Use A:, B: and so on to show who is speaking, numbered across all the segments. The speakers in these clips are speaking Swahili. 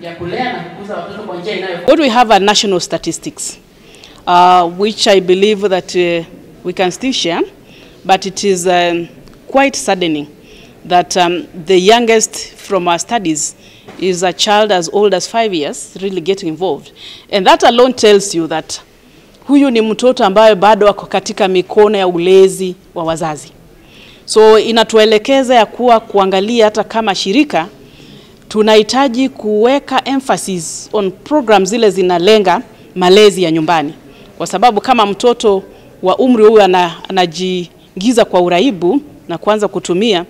A: ya kulea na kukuza watoto kwa njia inayofaa.
B: What we have are national statistics, which I believe that we can still share, but it is quite saddening that the youngest from our studies is a child as old as 5 years really getting involved. And that alone tells you that huyu ni mtoto ambaye bado ako katika mikono ya ulezi wa wazazi. So inatuelekeza ya kuangalia hata kama shirika tunahitaji kuweka emphasis on programs zile zinalenga malezi ya nyumbani. Kwa sababu kama mtoto wa umri huyu anajiingiza kwa uraibu na kuanza kutumia,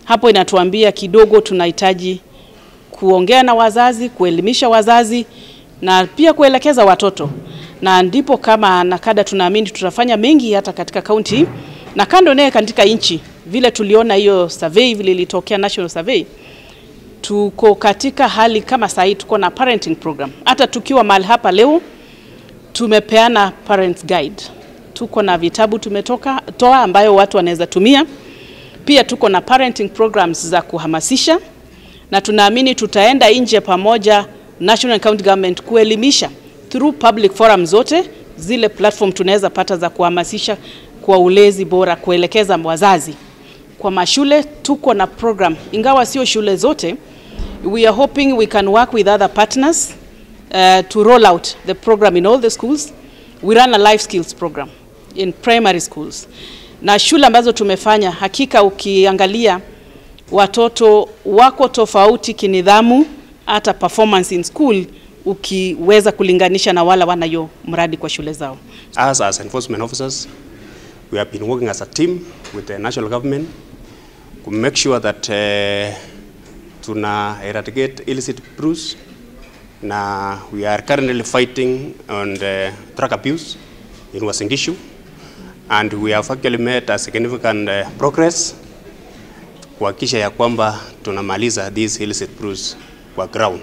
B: hapo inatuambia kidogo tunahitaji kuongea na wazazi, kuelimisha wazazi na pia kuelekeza watoto. Na ndipo kama NACADA tunaamini tutafanya mengi hata katika kaunti na kando naye katika nchi. Vile tuliona hiyo survey vile ilitokea national survey, tuko katika hali kama sasa tuko na parenting program. Hata tukiwa mahali hapa leo tumepeana parents guide. Tuko na vitabu toa ambayo watu wanaweza tumia. Pia tuko na parenting programs za kuhamasisha na tunaamini tutaenda nje pamoja national and county government kuelimisha through public forums zote, zile platform tunaweza pata za kuhamasisha kwa ulezi bora, kuelekeza wazazi. Kwa mashule tuko na program, ingawa sio shule zote. We are hoping we can work with other partners to roll out the program in all the schools. We run a life skills program in primary schools. Na shule ambazo tumefanya, hakika ukiangalia watoto wako tofauti kinidhamu, hata performance in school ukiweza kulinganisha na wala wanayo mradi kwa shule zao.
C: As enforcement officers, we have been working as a team with the national government to make sure that tuna eradicate illicit brews. Now we are currently fighting on the drug abuse in Uasin Gishu, and we have actually made a significant progress kuhakikisha ya kwamba tunamaliza these illicit brews kwa ground.